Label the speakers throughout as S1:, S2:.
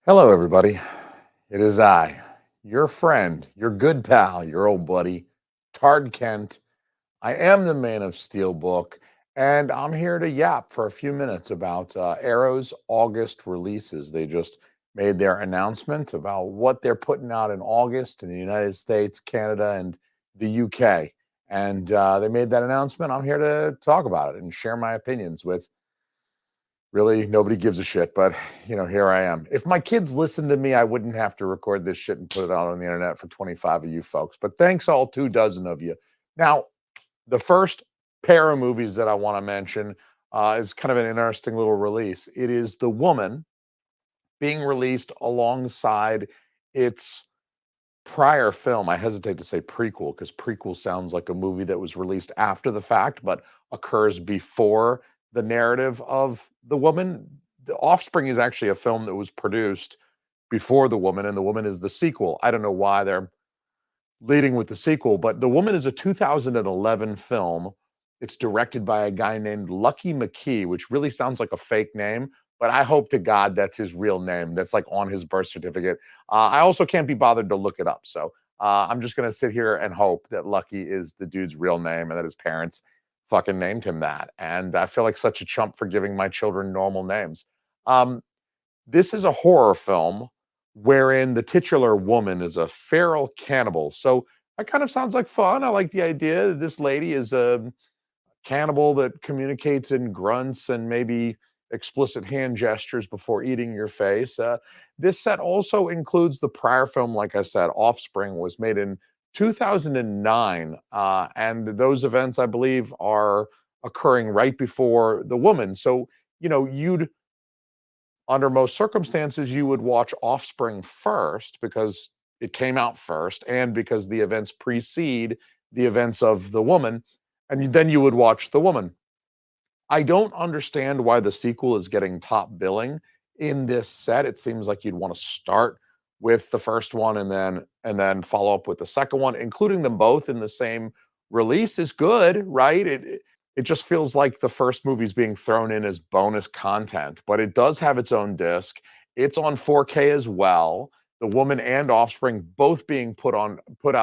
S1: Hello, everybody. It is I, your friend, your good pal, your old buddy, Tard Kent. I am the man of Steelbook, and I'm here to yap for a few minutes about Arrow's August releases. They just made their announcement about what they're putting out in August in the United States, Canada, and the UK. And they made that announcement. I'm here to talk about it and share my opinions with really nobody gives a shit, but here I am. If my kids listened to me, I wouldn't have to record this shit and put it out on the internet for 25 of you folks. But thanks all 2 dozen of you. Now, the first pair of movies that I want to mention is kind of an interesting little release. It is The Woman, being released alongside its prior film. I hesitate to say prequel because prequel sounds like a movie that was released after the fact, but occurs before the narrative of The Woman. The Offspring is actually a film that was produced before The Woman, and The Woman is the sequel. I don't know why they're leading with the sequel, but The Woman is a 2011 film. It's directed by a guy named Lucky McKee, which really sounds like a fake name, but I hope to God that's his real name. That's like on his birth certificate. I also can't be bothered to look it up. So I'm just going to sit here and hope that Lucky is the dude's real name and that his parents fucking named him that. And I feel like such a chump for giving my children normal names. Um, this is a horror film wherein the titular woman is a feral cannibal. So that kind of sounds like fun. I like the idea that this lady is a cannibal that communicates in grunts and maybe explicit hand gestures before eating your face. This set also includes the prior film, like I said, Offspring was made in 2009. And those events, I believe, are occurring right before The Woman. So, you'd under most circumstances, you would watch Offspring first because it came out first and because the events precede the events of The Woman, and then you would watch The Woman. I don't understand why the sequel is getting top billing in this set. It seems like you'd want to start with the first one and then follow up with the second one. Including them both in the same release is good, right? It just feels like the first movie's being thrown in as bonus content, but it does have its own disc. It's on 4K as well. The Woman and Offspring both being put out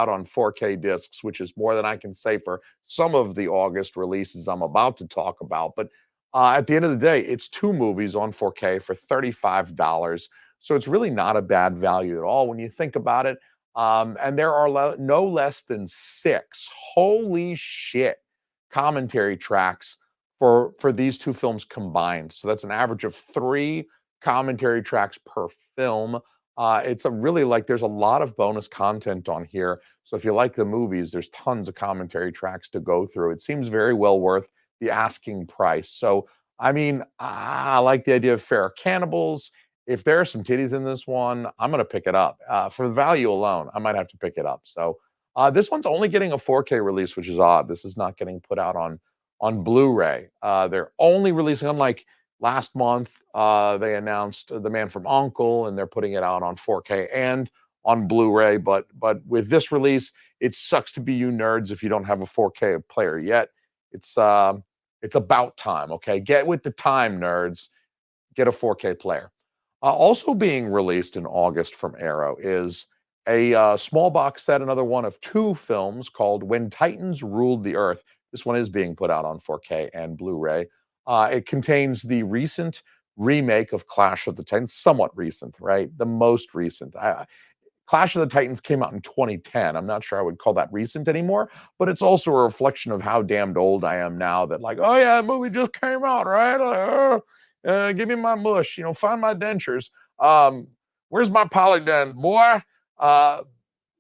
S1: on 4K discs, which is more than I can say for some of the August releases I'm about to talk about. But at the end of the day, it's 2 movies on 4K for $35. So it's really not a bad value at all when you think about it. And there are no less than 6, holy shit, commentary tracks for these 2 films combined. So that's an average of 3 commentary tracks per film. It's a really like there's a lot of bonus content on here. So if you like the movies, there's tons of commentary tracks to go through. It seems very well worth the asking price. So I mean, I like the idea of fair cannibals. If there are some titties in this one, I'm gonna pick it up. For the value alone, I might have to pick it up. So this one's only getting a 4K release, which is odd. This is not getting put out on Blu-ray. They're only releasing, unlike last month, they announced The Man from Uncle, and they're putting it out on 4K and on Blu-ray. But with this release, it sucks to be you nerds if you don't have a 4K player yet. It's about time. Okay, get with the time, nerds. Get a 4K player. Also being released in August from Arrow is a small box set, another one of 2 films called When Titans Ruled the Earth. This one is being put out on 4K and Blu-ray. It contains the recent remake of Clash of the Titans, somewhat recent, right? The most recent. Clash of the Titans came out in 2010. I'm not sure I would call that recent anymore, but it's also a reflection of how damned old I am now that, like, oh yeah, that movie just came out, right? Like, give me my mush, find my dentures. Um, where's my polydent, boy? Uh,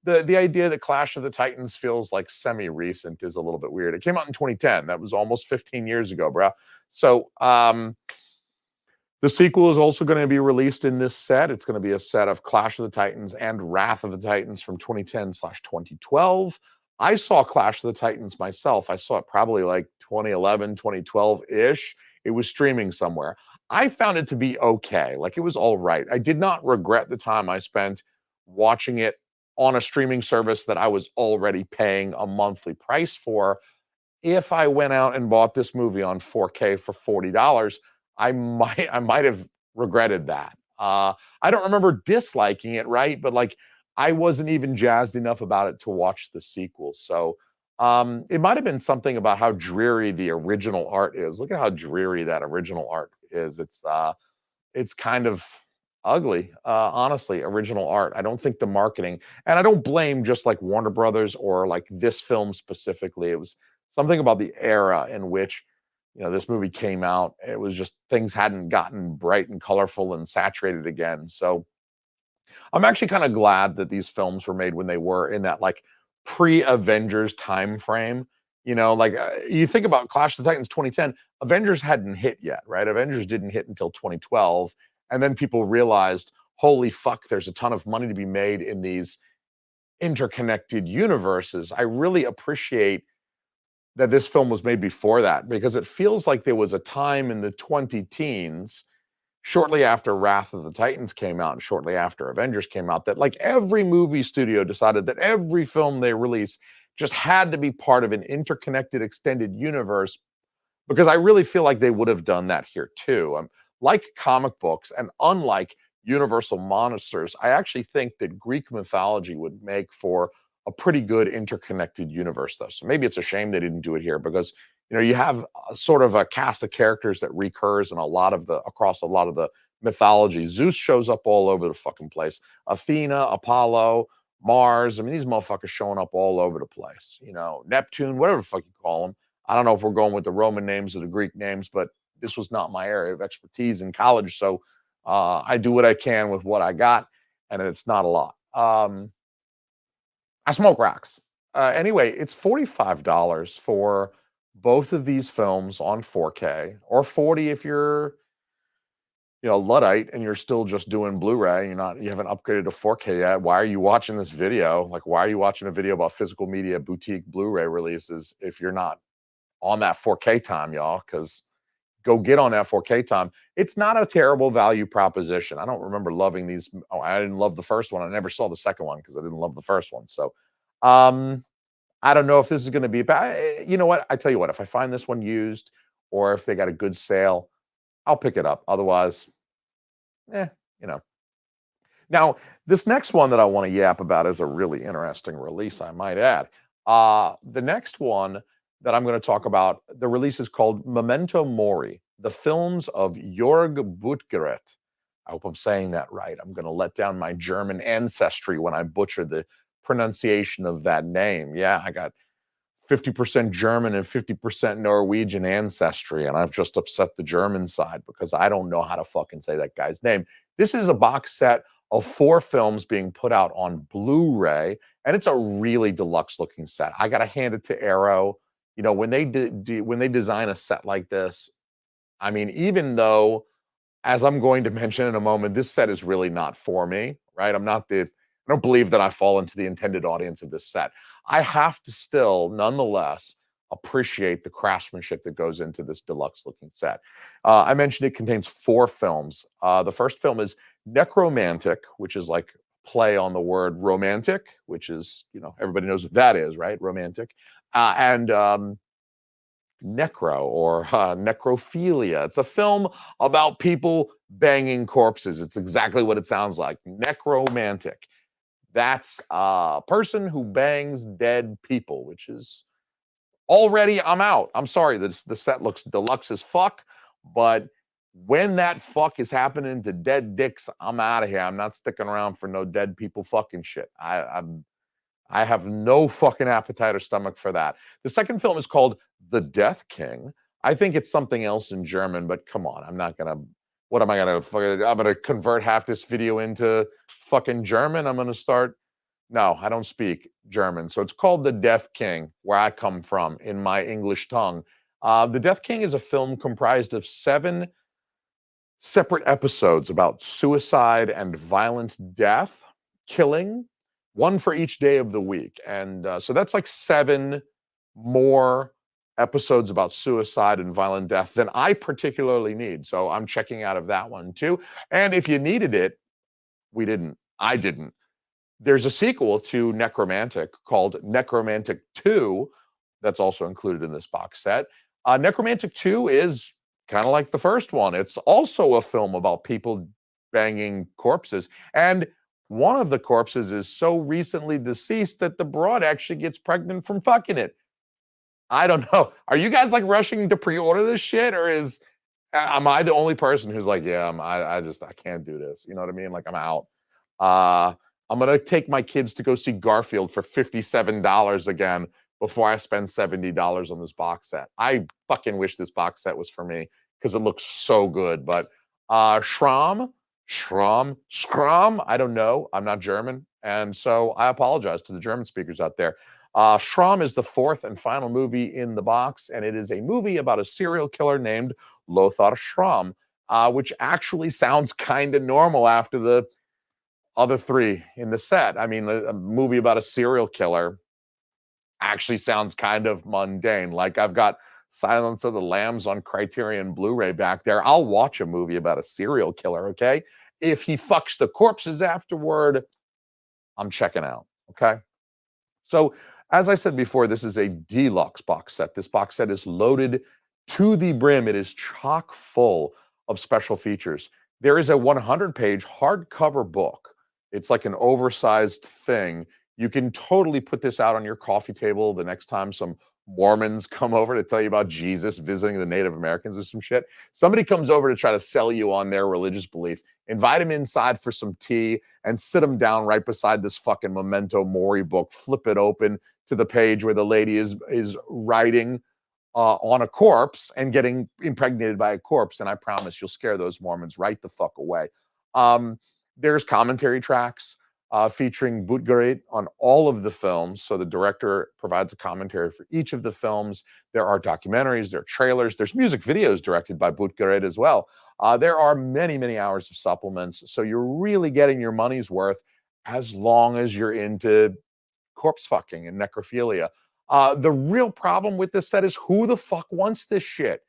S1: the idea that Clash of the Titans feels like semi-recent is a little bit weird. It came out in 2010. That was almost 15 years ago, bro. So the sequel is also going to be released in this set. It's going to be a set of Clash of the Titans and Wrath of the Titans from 2010/2012. I saw Clash of the Titans myself. I saw it probably like 2011, 2012-ish. It was streaming somewhere. I found it to be okay. Like, it was all right. I did not regret the time I spent watching it on a streaming service that I was already paying a monthly price for. If I went out and bought this movie on 4K for $40, I might have regretted that. I don't remember disliking it, right? But like, I wasn't even jazzed enough about it to watch the sequel. So it might have been something about how dreary the original art is. Look at how dreary that original art is. It's kind of ugly, honestly, original art. I don't think the marketing, and I don't blame just like Warner Brothers or like this film specifically. It was something about the era in which, this movie came out. It was just things hadn't gotten bright and colorful and saturated again. So I'm actually kind of glad that these films were made when they were in that like pre-Avengers time frame. Like you think about Clash of the Titans 2010, Avengers hadn't hit yet, right? Avengers didn't hit until 2012, and then people realized, holy fuck, there's a ton of money to be made in these interconnected universes. I really appreciate that this film was made before that because it feels like there was a time in the 20 teens shortly after Wrath of the Titans came out and shortly after Avengers came out that like every movie studio decided that every film they release just had to be part of an interconnected extended universe because I really feel like they would have done that here too. Like comic books and unlike Universal monsters, I actually think that Greek mythology would make for a pretty good interconnected universe, though. So maybe it's a shame they didn't do it here because you have sort of a cast of characters that recurs in across a lot of the mythology. Zeus shows up all over the fucking place. Athena, Apollo, Mars. I mean, these motherfuckers showing up all over the place. Neptune, whatever the fuck you call them. I don't know if we're going with the Roman names or the Greek names, but this was not my area of expertise in college. So I do what I can with what I got, and it's not a lot. I smoke rocks. Anyway, it's $45 for both of these films on 4K, or 40 if you're, Luddite and you're still just doing Blu-ray. You haven't upgraded to 4K yet. Why are you watching this video? Like, why are you watching a video about physical media boutique Blu-ray releases if you're not on that 4K time, y'all? Because go get on that 4K time. It's not a terrible value proposition. I don't remember loving these. Oh, I didn't love the first one. I never saw the second one because I didn't love the first one. So, I don't know if this is going to be bad. You know what? I tell you what, if I find this one used or if they got a good sale, I'll pick it up. Otherwise, eh, you know. Now, this next one that I want to yap about is a really interesting release, I might add. The next one that I'm going to talk about, the release is called Memento Mori, the films of Jörg Buttgereit. I hope I'm saying that right. I'm going to let down my German ancestry when I butcher the pronunciation of that name. Yeah, I got 50% German and 50% Norwegian ancestry, and I've just upset the German side because I don't know how to fucking say that guy's name. This is a box set of 4 films being put out on Blu-ray, and it's a really deluxe looking set. I gotta hand it to Arrow. When they when they design a set like this, I mean, even though, as I'm going to mention in a moment, this set is really not for me, right? I don't believe that I fall into the intended audience of this set. I have to still, nonetheless, appreciate the craftsmanship that goes into this deluxe looking set. I mentioned it contains 4 films. The first film is Necromantic, which is like play on the word romantic, which is, everybody knows what that is, right? Romantic. And Necro or Necrophilia. It's a film about people banging corpses. It's exactly what it sounds like. Necromantic. That's a person who bangs dead people, which is already, I'm out. I'm sorry, the set looks deluxe as fuck, but when that fuck is happening to dead dicks, I'm out of here. I'm not sticking around for no dead people fucking shit. I have no fucking appetite or stomach for that. The second film is called The Death King. I think it's something else in German, but come on, I'm not gonna. What am I gonna? I'm gonna convert half this video into fucking German. I'm gonna start. No, I don't speak German, so it's called The Death King, where I come from in my English tongue. The Death King is a film comprised of 7 separate episodes about suicide and violent death, killing, one for each day of the week. And so that's like 7 more episodes about suicide and violent death than I particularly need. So I'm checking out of that one too. And if you needed it, we didn't. I didn't. There's a sequel to Necromantic called Necromantic 2 that's also included in this box set. Necromantic 2 is kind of like the first one. It's also a film about people banging corpses. And one of the corpses is so recently deceased that the broad actually gets pregnant from fucking it. I don't know. Are you guys like rushing to pre-order this shit, or am I the only person who's like, yeah, I can't do this. You know what I mean? Like, I'm out. Uh, I'm gonna take my kids to go see Garfield for $57 again before I spend $70 on this box set. I fucking wish this box set was for me because it looks so good. But Schramm, I don't know. I'm not German. And so I apologize to the German speakers out there. Schramm is the fourth and final movie in the box, and it is a movie about a serial killer named Lothar Schramm, which actually sounds kind of normal after the other three in the set. I mean, a movie about a serial killer actually sounds kind of mundane. Like, I've got Silence of the Lambs on Criterion Blu-ray back there. I'll watch a movie about a serial killer, okay? If he fucks the corpses afterward, I'm checking out, okay? So, as I said before, this is a deluxe box set. This box set is loaded to the brim. It is chock full of special features. There is a 100-page hardcover book. It's like an oversized thing. You can totally put this out on your coffee table the next time some Mormons come over to tell you about Jesus visiting the Native Americans or some shit. Somebody comes over to try to sell you on their religious belief. Invite him inside for some tea and sit him down right beside this fucking Memento Mori book. Flip it open to the page where the lady is writing on a corpse and getting impregnated by a corpse. And I promise you'll scare those Mormons right the fuck away. There's commentary tracks featuring Buttgereit on all of the films. So the director provides a commentary for each of the films. There are documentaries, there are trailers, there's music videos directed by Buttgereit as well. There are many, many hours of supplements. So you're really getting your money's worth as long as you're into corpse fucking and necrophilia. The real problem with this set is, who the fuck wants this shit?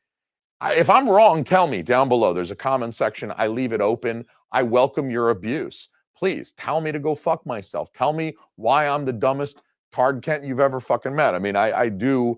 S1: If I'm wrong, tell me down below. There's a comment section. I leave it open. I welcome your abuse. Please tell me to go fuck myself. Tell me why I'm the dumbest Tard Kent you've ever fucking met. I mean, I do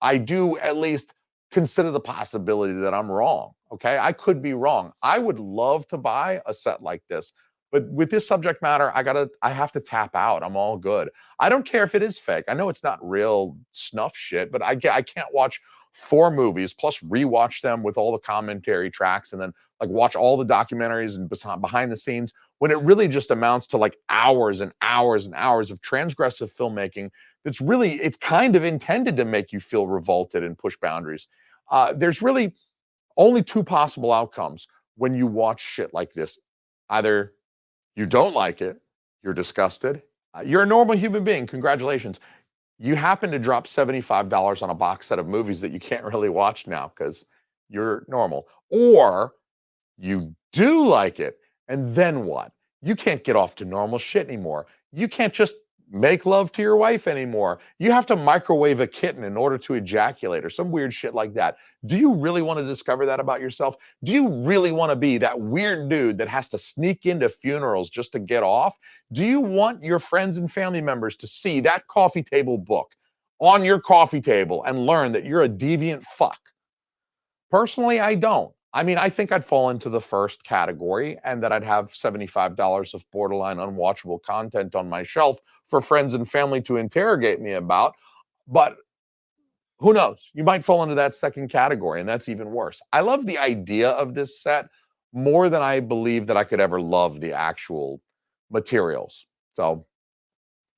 S1: at least consider the possibility that I'm wrong. Okay, I could be wrong. I would love to buy a set like this, but with this subject matter, I have to tap out. I'm all good. I don't care if it is fake. I know it's not real snuff shit, but I can't watch 4 movies plus rewatch them with all the commentary tracks and then like watch all the documentaries and behind the scenes when it really just amounts to like hours and hours and hours of transgressive filmmaking it's kind of intended to make you feel revolted and push boundaries. There's really only 2 possible outcomes when you watch shit like this. Either you don't like it, you're disgusted, you're a normal human being, congratulations. You happen to drop $75 on a box set of movies that you can't really watch now because you're normal. Or you do like it, and then what? You can't get off to normal shit anymore. You can't just make love to your wife anymore. You have to microwave a kitten in order to ejaculate or some weird shit like that. Do you really want to discover that about yourself? Do you really want to be that weird dude that has to sneak into funerals just to get off? Do you want your friends and family members to see that coffee table book on your coffee table and learn that you're a deviant fuck? Personally, I don't. I mean, I think I'd fall into the first category and that I'd have $75 of borderline unwatchable content on my shelf for friends and family to interrogate me about. But who knows? You might fall into that second category, and that's even worse. I love the idea of this set more than I believe that I could ever love the actual materials. So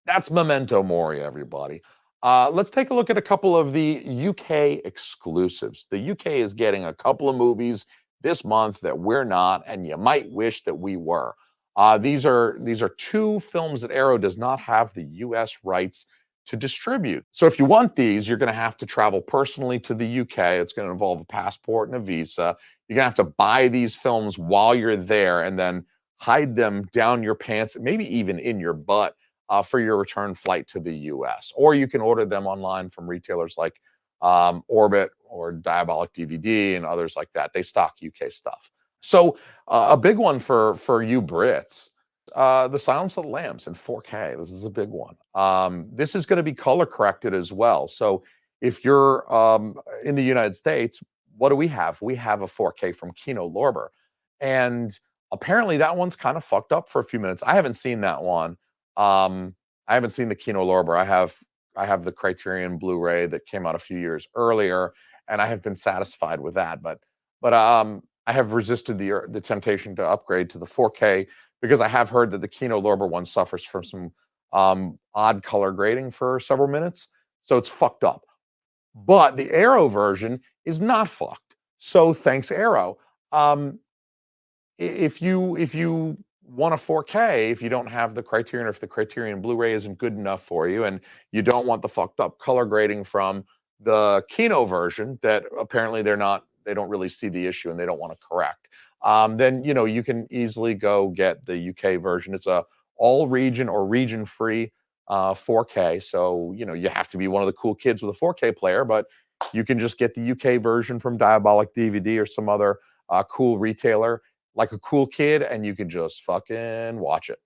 S1: that's Memento Mori, everybody. Let's take a look at a couple of the UK exclusives. The UK is getting a couple of movies this month that we're not, and you might wish that we were. These are 2 films that Arrow does not have the US rights to distribute. So if you want these, you're going to have to travel personally to the UK. It's going to involve a passport and a visa. You're going to have to buy these films while you're there and then hide them down your pants, maybe even in your butt, for your return flight to the US. Or you can order them online from retailers like Orbit or Diabolic DVD and others like that. They stock UK stuff. So a big one for you Brits, The Silence of the Lambs in 4K. This is a big one. This is going to be color corrected as well. So if you're in the United States, what do we have? We have a 4K from Kino Lorber. And Apparently, that one's kind of fucked up for a few minutes. I haven't seen that one. I haven't seen the Kino Lorber. I have the Criterion Blu-ray that came out a few years earlier, and I have been satisfied with that. But I have resisted the temptation to upgrade to the 4K because I have heard that the Kino Lorber one suffers from some odd color grading for several minutes, so it's fucked up. But the Arrow version is not fucked. So thanks, Arrow. Um, if you want a 4K, if you don't have the Criterion, or if the Criterion Blu-ray isn't good enough for you, and you don't want the fucked up color grading from the Kino version that apparently they don't really see the issue and they don't want to correct, then you can easily go get the UK version. It's a all region or region free 4K. So you have to be one of the cool kids with a 4K player, but you can just get the UK version from Diabolic DVD or some other cool retailer like a cool kid, and you can just fucking watch it.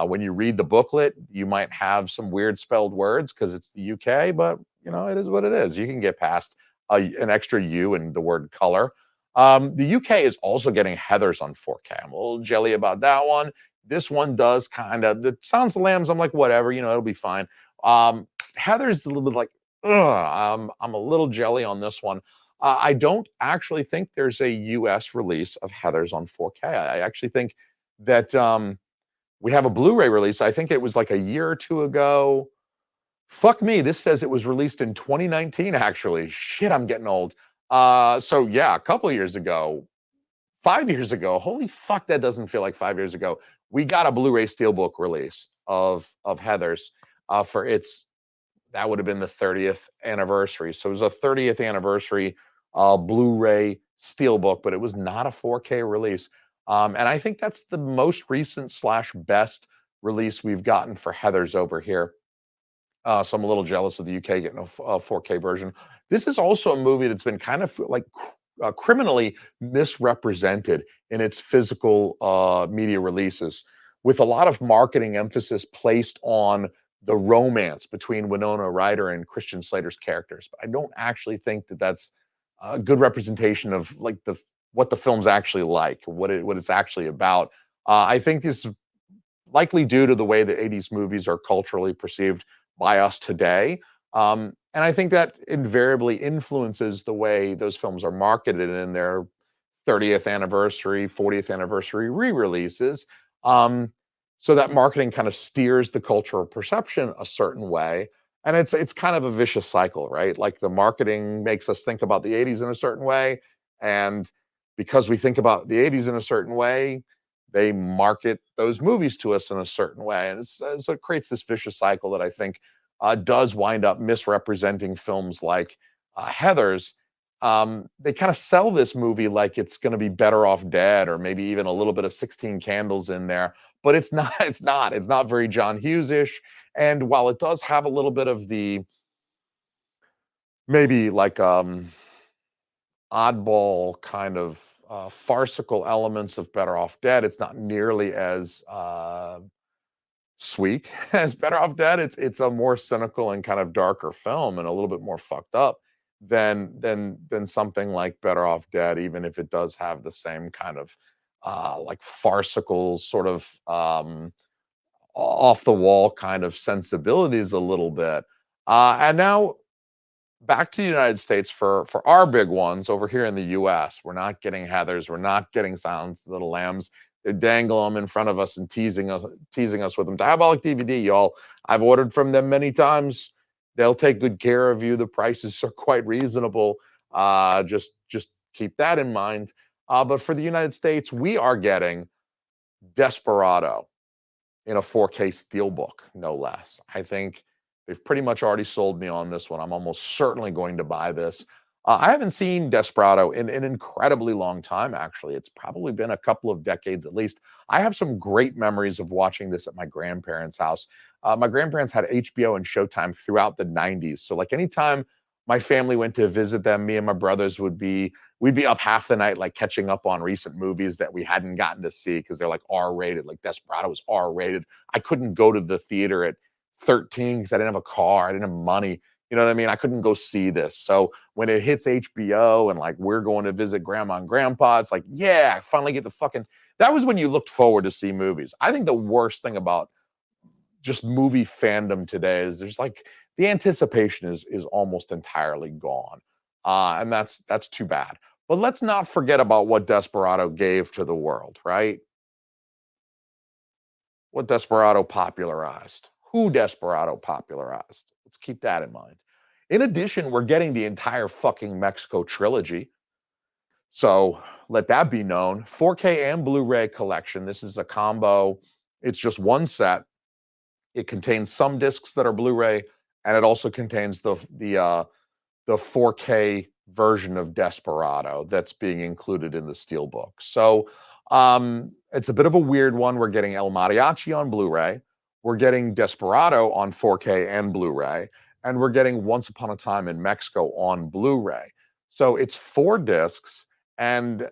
S1: When you read the booklet, you might have some weird spelled words because it's the UK, but it is what it is. You can get past an extra U in the word color. The UK is also getting Heathers on 4K. I'm a little jelly about that one. This one does kind of the Sounds of the Lambs. I'm like, whatever, it'll be fine. Heathers is a little bit like, ugh, I'm a little jelly on this one. I don't actually think there's a US release of Heathers on 4K. I actually think that we have a Blu-ray release. I think it was like a year or two ago. Fuck me, this says it was released in 2019, actually. Shit, I'm getting old. So yeah, a couple of years ago, 5 years ago. Holy fuck, that doesn't feel like 5 years ago. We got a Blu-ray Steelbook release of Heathers for its that would have been the 30th anniversary. So it was a 30th anniversary Blu-ray Steelbook, but it was not a 4K release. And I think that's the most recent slash best release we've gotten for Heathers over here. So I'm a little jealous of the UK getting a 4K version. This is also a movie that's been kind of like criminally misrepresented in its physical media releases, with a lot of marketing emphasis placed on the romance between Winona Ryder and Christian Slater's characters. But I don't actually think that that's a good representation of like the what the film's actually like, what it's actually about. I think this is likely due to the way that 80s movies are culturally perceived by us today. And I think that invariably influences the way those films are marketed in their 30th anniversary, 40th anniversary re releases. Um, so that marketing kind of steers the cultural perception a certain way. And it's kind of a vicious cycle, right? Like the marketing makes us think about the 80s in a certain way. And because we think about the 80s in a certain way, they market those movies to us in a certain way. And so it creates this vicious cycle that I think does wind up misrepresenting films like Heathers. They kind of sell this movie like it's going to be Better Off Dead, or maybe even a little bit of 16 Candles in there, but it's not. It's not very John Hughes-ish. And while it does have a little bit of the maybe like oddball kind of farcical elements of Better Off Dead, it's not nearly as sweet as Better Off Dead. It's a more cynical and kind of darker film and a little bit more fucked up than something like Better Off Dead, even if it does have the same kind of like farcical sort of off the wall kind of sensibilities a little bit. And now back to the United States for our big ones over here in the US. We're not getting Heathers. We're not getting Silence of the Lambs. They dangle them in front of us and teasing us with them. Diabolic DVD, y'all. I've ordered from them many times. They'll take good care of you. The prices are quite reasonable. Just keep that in mind. But for the United States, we are getting Desperado in a 4K steelbook, no less. I think they've pretty much already sold me on this one. I'm almost certainly going to buy this. I haven't seen Desperado in an incredibly long time, actually. It's probably been a couple of decades at least. I have some great memories of watching this at my grandparents' house. My grandparents had HBO and Showtime throughout the 90s. So, like, anytime my family went to visit them, me and my brothers we'd be up half the night, like catching up on recent movies that we hadn't gotten to see because they're like R rated. Like Desperado was R rated. I couldn't go to the theater at 13 because I didn't have a car. I didn't have money. You know what I mean? I couldn't go see this. So when it hits HBO and like we're going to visit grandma and grandpa, it's like, yeah, I finally get to fucking. That was when you looked forward to see movies. I think the worst thing about just movie fandom today is there's like the anticipation is almost entirely gone, and that's too bad. But let's not forget about what Desperado gave to the world, right? What Desperado popularized, who Desperado popularized. Let's keep that in mind. In addition, we're getting the entire fucking Mexico trilogy. So let that be known. 4K and Blu-ray collection. This is a combo. It's just one set. It contains some discs that are Blu-ray, and it also contains the 4K version of Desperado that's being included in the Steelbook. So it's a bit of a weird one. We're getting El Mariachi on Blu-ray, we're getting Desperado on 4K and Blu-ray, and we're getting Once Upon a Time in Mexico on Blu-ray. So it's 4 discs, and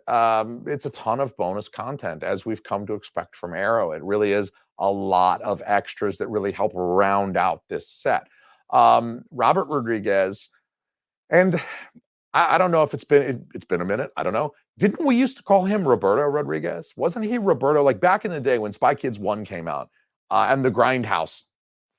S1: it's a ton of bonus content, as we've come to expect from Arrow. It really is a lot of extras that really help round out this set. Robert Rodriguez, and I don't know if it's been a minute. I don't know. Didn't we used to call him Roberto Rodriguez? Wasn't he Roberto like back in the day when Spy Kids 1 came out and the Grindhouse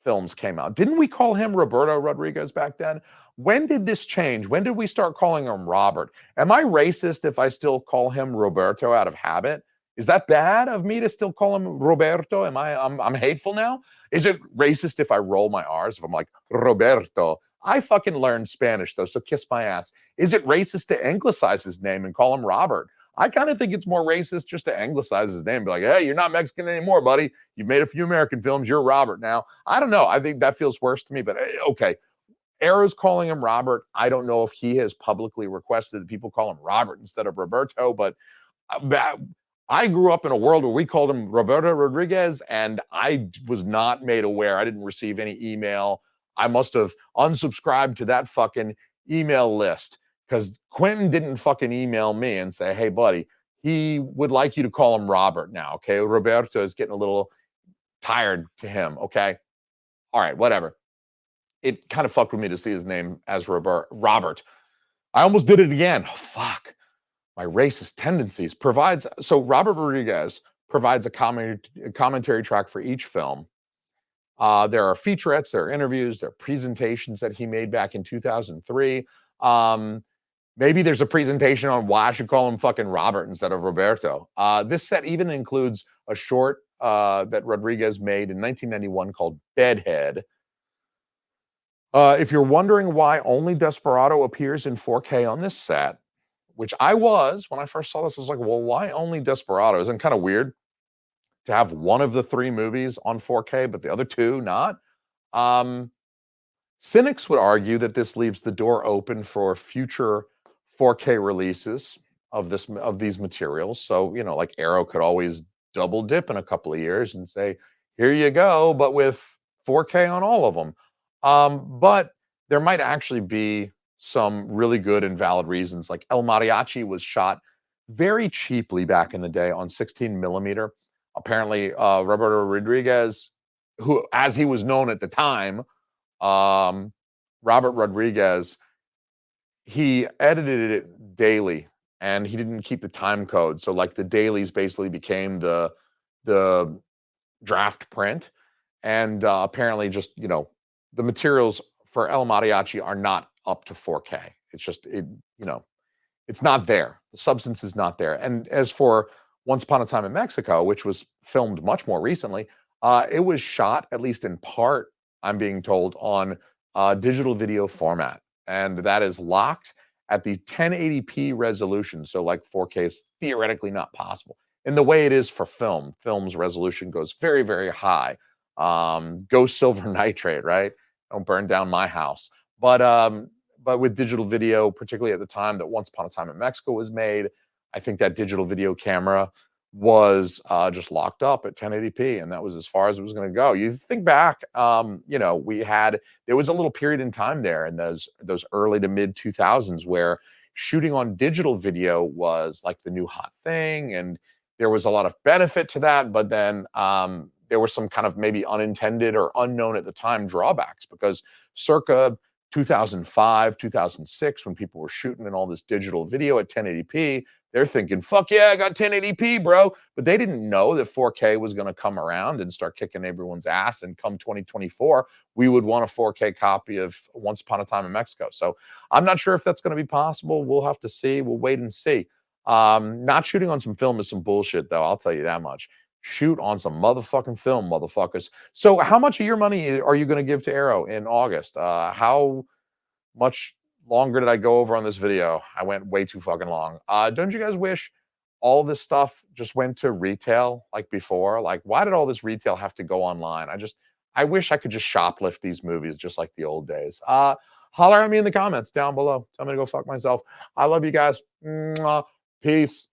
S1: films came out? Didn't we call him Roberto Rodriguez back then? When did this change? When did we start calling him Robert? Am I racist if I still call him Roberto out of habit? Is that bad of me to still call him Roberto? I'm hateful now? Is it racist if I roll my R's, if I'm like Roberto? I fucking learned Spanish though, so kiss my ass. Is it racist to anglicize his name and call him Robert? I kind of think it's more racist just to anglicize his name. Be like, hey, you're not Mexican anymore, buddy. You've made a few American films. You're Robert now. I don't know. I think that feels worse to me, but okay. Arrow's calling him Robert. I don't know if he has publicly requested that people call him Robert instead of Roberto, but I grew up in a world where we called him Roberto Rodriguez, and I was not made aware. I didn't receive any email. I must have unsubscribed to that fucking email list because Quentin didn't fucking email me and say, hey, buddy, he would like you to call him Robert now. Okay. Roberto is getting a little tired to him. Okay. All right. Whatever. It kind of fucked with me to see his name as Robert. I almost did it again. Oh, fuck. My racist tendencies provides. So Robert Rodriguez provides a commentary track for each film. There are featurettes, there are interviews, there are presentations that he made back in 2003. Maybe there's a presentation on why I should call him fucking Robert instead of Roberto. This set even includes a short that Rodriguez made in 1991 called Bedhead. If you're wondering why only Desperado appears in 4K on this set, which I was when I first saw this, I was like, well, why only Desperado? Isn't it kind of weird to have one of the 3 movies on 4K, but the other 2 not? Cynics would argue that this leaves the door open for future 4K releases of these materials. So, you know, like Arrow could always double dip in a couple of years and say, here you go, but with 4K on all of them. But there might actually be some really good and valid reasons. Like El Mariachi was shot very cheaply back in the day on 16 millimeter. Apparently, Roberto Rodriguez, who, as he was known at the time, Robert Rodriguez, he edited it daily and he didn't keep the time code. So like the dailies basically became the draft print. And apparently just, you know, the materials for El Mariachi are not up to 4K. It's just, it's not there. The substance is not there. And as for Once Upon a Time in Mexico, which was filmed much more recently, it was shot, at least in part, I'm being told, on digital video format. And that is locked at the 1080p resolution. So like 4K is theoretically not possible. In the way it is for film, film's resolution goes very, very high. Go silver nitrate, right? Don't burn down my house. But with digital video, particularly at the time that Once Upon a Time in Mexico was made, I think that digital video camera was just locked up at 1080p, and that was as far as it was going to go. You think back, there was a little period in time there in those early to mid 2000s where shooting on digital video was like the new hot thing, and there was a lot of benefit to that, but then there were some kind of maybe unintended or unknown at the time drawbacks, because circa 2005, 2006, when people were shooting in all this digital video at 1080p, they're thinking, fuck yeah, I got 1080p, bro. But they didn't know that 4K was going to come around and start kicking everyone's ass. And come 2024, we would want a 4K copy of Once Upon a Time in Mexico. So I'm not sure if that's going to be possible. We'll have to see. We'll wait and see. Not shooting on some film is some bullshit, though. I'll tell you that much. Shoot on some motherfucking film, motherfuckers. So, how much of your money are you going to give to Arrow in August? How much longer did I go over on this video? I went way too fucking long. Don't you guys wish all this stuff just went to retail like before? Like, why did all this retail have to go online? I wish I could just shoplift these movies just like the old days. Holler at me in the comments down below. Tell me to go fuck myself. I love you guys. Mwah. Peace.